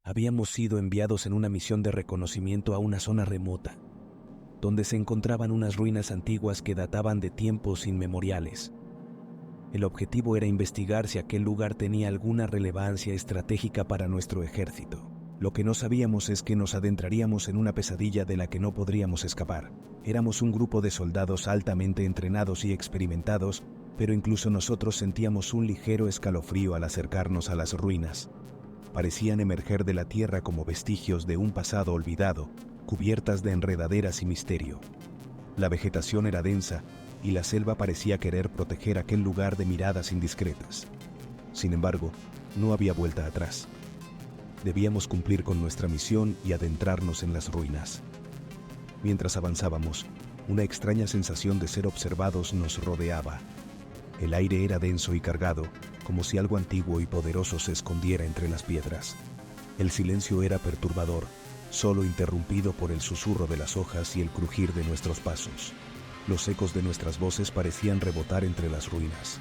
Habíamos sido enviados en una misión de reconocimiento a una zona remota, donde se encontraban unas ruinas antiguas que databan de tiempos inmemoriales. El objetivo era investigar si aquel lugar tenía alguna relevancia estratégica para nuestro ejército. Lo que no sabíamos es que nos adentraríamos en una pesadilla de la que no podríamos escapar. Éramos un grupo de soldados altamente entrenados y experimentados, pero incluso nosotros sentíamos un ligero escalofrío al acercarnos a las ruinas. Parecían emerger de la tierra como vestigios de un pasado olvidado, cubiertas de enredaderas y misterio. La vegetación era densa y la selva parecía querer proteger aquel lugar de miradas indiscretas. Sin embargo, no había vuelta atrás. Debíamos cumplir con nuestra misión y adentrarnos en las ruinas. Mientras avanzábamos, una extraña sensación de ser observados nos rodeaba. El aire era denso y cargado, como si algo antiguo y poderoso se escondiera entre las piedras. El silencio era perturbador, solo interrumpido por el susurro de las hojas y el crujir de nuestros pasos. Los ecos de nuestras voces parecían rebotar entre las ruinas,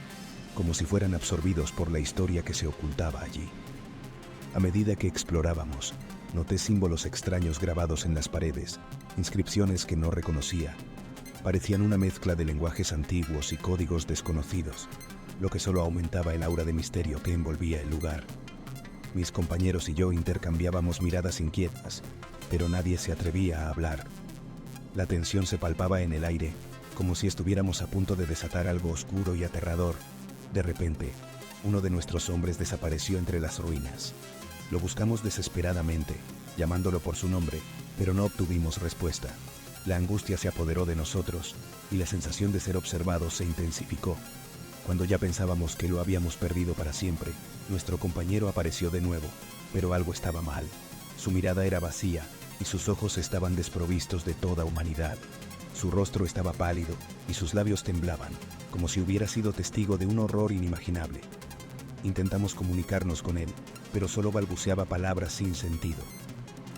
como si fueran absorbidos por la historia que se ocultaba allí. A medida que explorábamos, noté símbolos extraños grabados en las paredes, inscripciones que no reconocía. Parecían una mezcla de lenguajes antiguos y códigos desconocidos, lo que solo aumentaba el aura de misterio que envolvía el lugar. Mis compañeros y yo intercambiábamos miradas inquietas, pero nadie se atrevía a hablar. La tensión se palpaba en el aire, como si estuviéramos a punto de desatar algo oscuro y aterrador. De repente, uno de nuestros hombres desapareció entre las ruinas. Lo buscamos desesperadamente, llamándolo por su nombre, pero no obtuvimos respuesta. La angustia se apoderó de nosotros y la sensación de ser observados se intensificó. Cuando ya pensábamos que lo habíamos perdido para siempre, nuestro compañero apareció de nuevo, pero algo estaba mal. Su mirada era vacía y sus ojos estaban desprovistos de toda humanidad. Su rostro estaba pálido y sus labios temblaban, como si hubiera sido testigo de un horror inimaginable. Intentamos comunicarnos con él, pero solo balbuceaba palabras sin sentido.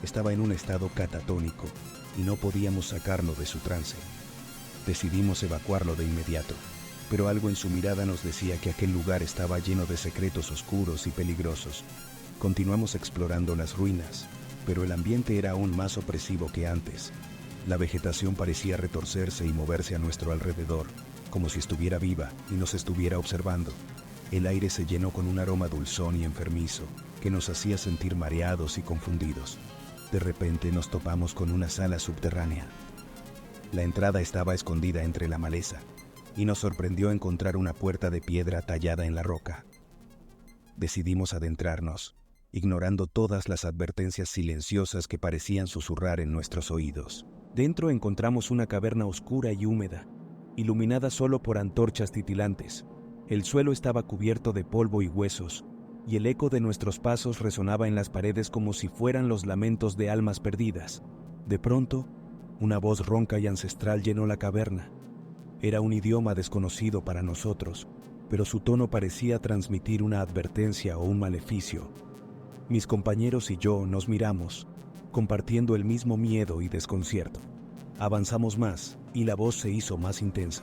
Estaba en un estado catatónico y no podíamos sacarlo de su trance. Decidimos evacuarlo de inmediato, pero algo en su mirada nos decía que aquel lugar estaba lleno de secretos oscuros y peligrosos. Continuamos explorando las ruinas, pero el ambiente era aún más opresivo que antes. La vegetación parecía retorcerse y moverse a nuestro alrededor, como si estuviera viva y nos estuviera observando. El aire se llenó con un aroma dulzón y enfermizo, que nos hacía sentir mareados y confundidos. De repente nos topamos con una sala subterránea. La entrada estaba escondida entre la maleza, y nos sorprendió encontrar una puerta de piedra tallada en la roca. Decidimos adentrarnos, ignorando todas las advertencias silenciosas que parecían susurrar en nuestros oídos. Dentro encontramos una caverna oscura y húmeda, iluminada solo por antorchas titilantes. El suelo estaba cubierto de polvo y huesos, y el eco de nuestros pasos resonaba en las paredes como si fueran los lamentos de almas perdidas. De pronto, una voz ronca y ancestral llenó la caverna. Era un idioma desconocido para nosotros, pero su tono parecía transmitir una advertencia o un maleficio. Mis compañeros y yo nos miramos, compartiendo el mismo miedo y desconcierto. Avanzamos más, y la voz se hizo más intensa.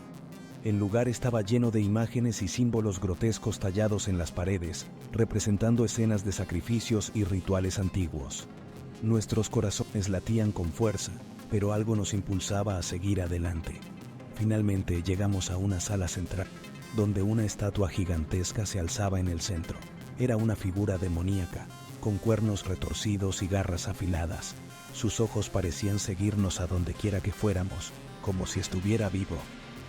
El lugar estaba lleno de imágenes y símbolos grotescos tallados en las paredes, representando escenas de sacrificios y rituales antiguos. Nuestros corazones latían con fuerza, pero algo nos impulsaba a seguir adelante. Finalmente llegamos a una sala central, donde una estatua gigantesca se alzaba en el centro. Era una figura demoníaca, con cuernos retorcidos y garras afiladas. Sus ojos parecían seguirnos a donde quiera que fuéramos, como si estuviera vivo.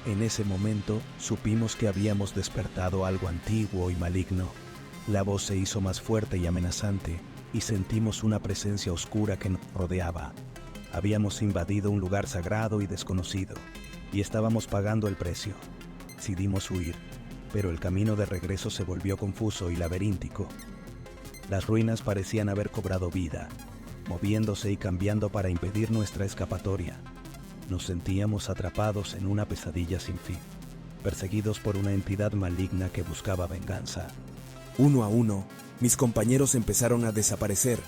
En ese momento supimos que habíamos despertado algo antiguo y maligno. La voz se hizo más fuerte y amenazante, y sentimos una presencia oscura que nos rodeaba. Habíamos invadido un lugar sagrado y desconocido, y estábamos pagando el precio. Decidimos huir, pero el camino de regreso se volvió confuso y laberíntico. Las ruinas parecían haber cobrado vida, moviéndose y cambiando para impedir nuestra escapatoria. Nos sentíamos atrapados en una pesadilla sin fin, perseguidos por una entidad maligna que buscaba venganza. Uno a uno, mis compañeros empezaron a desaparecer,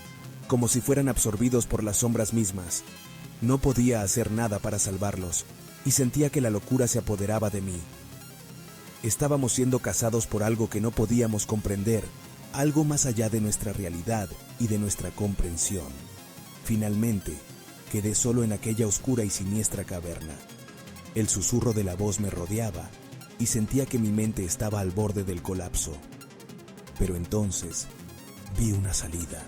como si fueran absorbidos por las sombras mismas. No podía hacer nada para salvarlos, y sentía que la locura se apoderaba de mí. Estábamos siendo cazados por algo que no podíamos comprender, algo más allá de nuestra realidad y de nuestra comprensión. Finalmente, quedé solo en aquella oscura y siniestra caverna. El susurro de la voz me rodeaba y sentía que mi mente estaba al borde del colapso. Pero entonces vi una salida,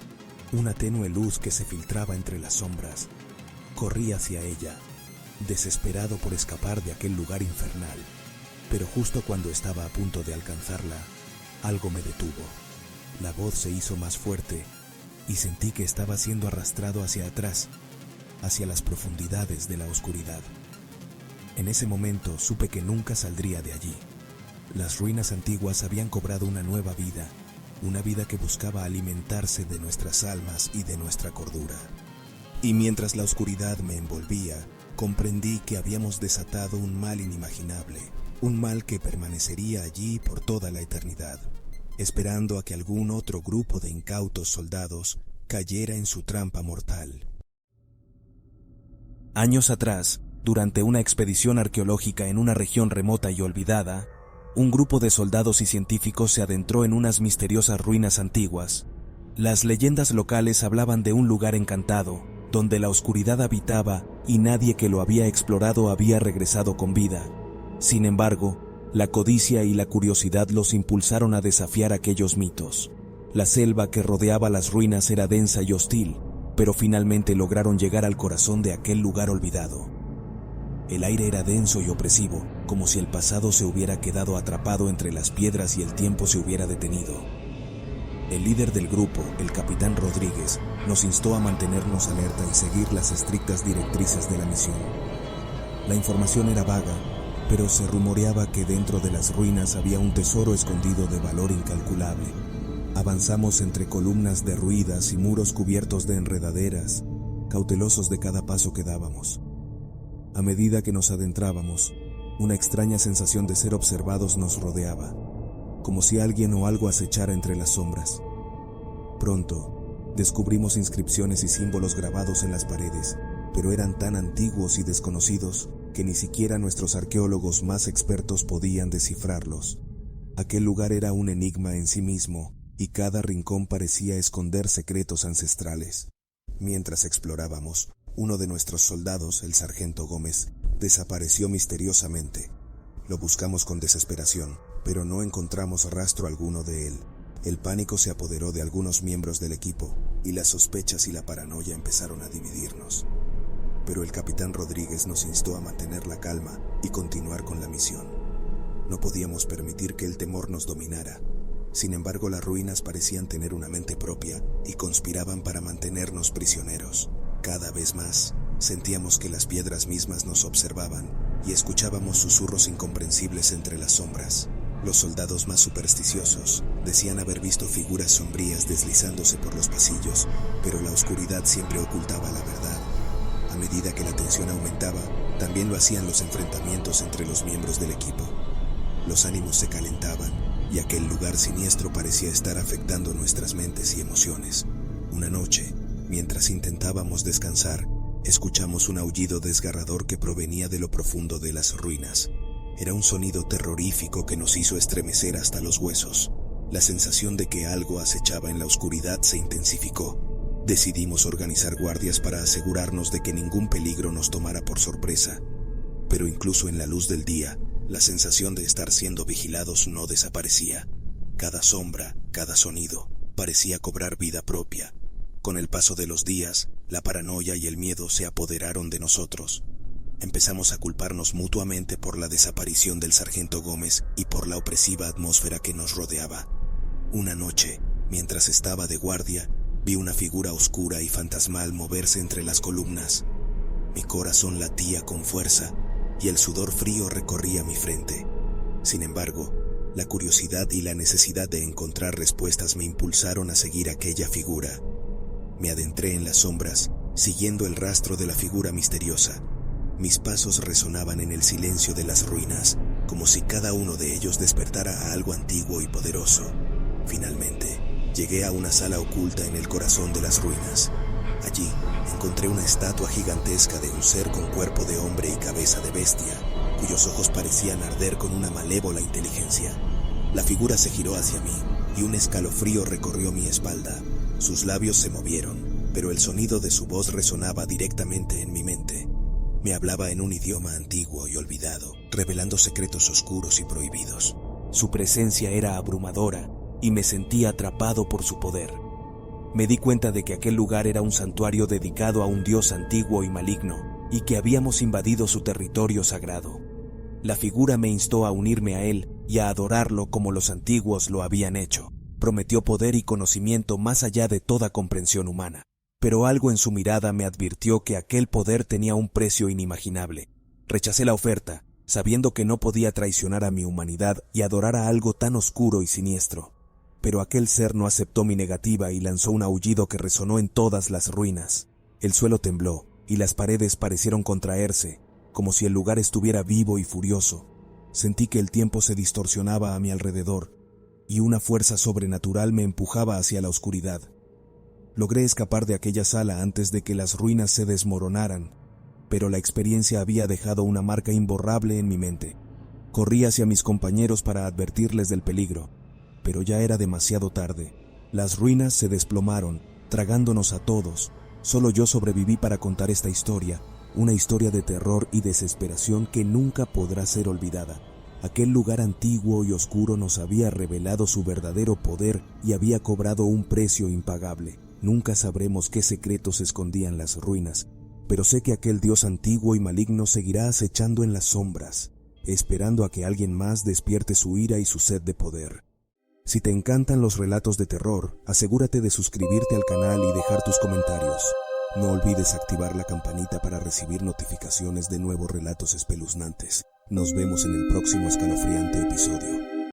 una tenue luz que se filtraba entre las sombras. Corrí hacia ella, desesperado por escapar de aquel lugar infernal. Pero justo cuando estaba a punto de alcanzarla, algo me detuvo. La voz se hizo más fuerte y sentí que estaba siendo arrastrado hacia atrás, hacia las profundidades de la oscuridad. En ese momento supe que nunca saldría de allí. Las ruinas antiguas habían cobrado una nueva vida, una vida que buscaba alimentarse de nuestras almas y de nuestra cordura. Y mientras la oscuridad me envolvía, comprendí que habíamos desatado un mal inimaginable, un mal que permanecería allí por toda la eternidad, esperando a que algún otro grupo de incautos soldados cayera en su trampa mortal. Años atrás, durante una expedición arqueológica en una región remota y olvidada, un grupo de soldados y científicos se adentró en unas misteriosas ruinas antiguas. Las leyendas locales hablaban de un lugar encantado, donde la oscuridad habitaba y nadie que lo había explorado había regresado con vida. Sin embargo, la codicia y la curiosidad los impulsaron a desafiar aquellos mitos. La selva que rodeaba las ruinas era densa y hostil, pero finalmente lograron llegar al corazón de aquel lugar olvidado. El aire era denso y opresivo, como si el pasado se hubiera quedado atrapado entre las piedras y el tiempo se hubiera detenido. El líder del grupo, el capitán Rodríguez, nos instó a mantenernos alerta y seguir las estrictas directrices de la misión. La información era vaga, pero se rumoreaba que dentro de las ruinas había un tesoro escondido de valor incalculable. Avanzamos entre columnas derruidas y muros cubiertos de enredaderas, cautelosos de cada paso que dábamos. A medida que nos adentrábamos, una extraña sensación de ser observados nos rodeaba, como si alguien o algo acechara entre las sombras. Pronto, descubrimos inscripciones y símbolos grabados en las paredes, pero eran tan antiguos y desconocidos que ni siquiera nuestros arqueólogos más expertos podían descifrarlos. Aquel lugar era un enigma en sí mismo, y cada rincón parecía esconder secretos ancestrales. Mientras explorábamos, uno de nuestros soldados, el sargento Gómez, desapareció misteriosamente. Lo buscamos con desesperación, pero no encontramos rastro alguno de él. El pánico se apoderó de algunos miembros del equipo, y las sospechas y la paranoia empezaron a dividirnos. Pero el capitán Rodríguez nos instó a mantener la calma y continuar con la misión. No podíamos permitir que el temor nos dominara. Sin embargo, las ruinas parecían tener una mente propia y conspiraban para mantenernos prisioneros. Cada vez más, sentíamos que las piedras mismas nos observaban y escuchábamos susurros incomprensibles entre las sombras. Los soldados más supersticiosos decían haber visto figuras sombrías deslizándose por los pasillos, pero la oscuridad siempre ocultaba la verdad. A medida que la tensión aumentaba, también lo hacían los enfrentamientos entre los miembros del equipo. Los ánimos se calentaban y aquel lugar siniestro parecía estar afectando nuestras mentes y emociones. Una noche, mientras intentábamos descansar, escuchamos un aullido desgarrador que provenía de lo profundo de las ruinas. Era un sonido terrorífico que nos hizo estremecer hasta los huesos. La sensación de que algo acechaba en la oscuridad se intensificó. Decidimos organizar guardias para asegurarnos de que ningún peligro nos tomara por sorpresa. Pero incluso en la luz del día, la sensación de estar siendo vigilados no desaparecía. Cada sombra, cada sonido, parecía cobrar vida propia. Con el paso de los días, la paranoia y el miedo se apoderaron de nosotros. Empezamos a culparnos mutuamente por la desaparición del sargento Gómez y por la opresiva atmósfera que nos rodeaba. Una noche, mientras estaba de guardia, vi una figura oscura y fantasmal moverse entre las columnas. Mi corazón latía con fuerza y el sudor frío recorría mi frente. Sin embargo, la curiosidad y la necesidad de encontrar respuestas me impulsaron a seguir aquella figura. Me adentré en las sombras, siguiendo el rastro de la figura misteriosa. Mis pasos resonaban en el silencio de las ruinas, como si cada uno de ellos despertara a algo antiguo y poderoso. Finalmente, llegué a una sala oculta en el corazón de las ruinas. Allí, encontré una estatua gigantesca de un ser con cuerpo de hombre y cabeza de bestia, cuyos ojos parecían arder con una malévola inteligencia. La figura se giró hacia mí, y un escalofrío recorrió mi espalda. Sus labios se movieron, pero el sonido de su voz resonaba directamente en mi mente. Me hablaba en un idioma antiguo y olvidado, revelando secretos oscuros y prohibidos. Su presencia era abrumadora y me sentí atrapado por su poder. Me di cuenta de que aquel lugar era un santuario dedicado a un dios antiguo y maligno, y que habíamos invadido su territorio sagrado. La figura me instó a unirme a él y a adorarlo como los antiguos lo habían hecho. Prometió poder y conocimiento más allá de toda comprensión humana. Pero algo en su mirada me advirtió que aquel poder tenía un precio inimaginable. Rechacé la oferta, sabiendo que no podía traicionar a mi humanidad y adorar a algo tan oscuro y siniestro. Pero aquel ser no aceptó mi negativa y lanzó un aullido que resonó en todas las ruinas. El suelo tembló y las paredes parecieron contraerse, como si el lugar estuviera vivo y furioso. Sentí que el tiempo se distorsionaba a mi alrededor y una fuerza sobrenatural me empujaba hacia la oscuridad. Logré escapar de aquella sala antes de que las ruinas se desmoronaran, pero la experiencia había dejado una marca imborrable en mi mente. Corrí hacia mis compañeros para advertirles del peligro, pero ya era demasiado tarde. Las ruinas se desplomaron, tragándonos a todos. Solo yo sobreviví para contar esta historia, una historia de terror y desesperación que nunca podrá ser olvidada. Aquel lugar antiguo y oscuro nos había revelado su verdadero poder y había cobrado un precio impagable. Nunca sabremos qué secretos escondían las ruinas, pero sé que aquel dios antiguo y maligno seguirá acechando en las sombras, esperando a que alguien más despierte su ira y su sed de poder. Si te encantan los relatos de terror, asegúrate de suscribirte al canal y dejar tus comentarios. No olvides activar la campanita para recibir notificaciones de nuevos relatos espeluznantes. Nos vemos en el próximo escalofriante episodio.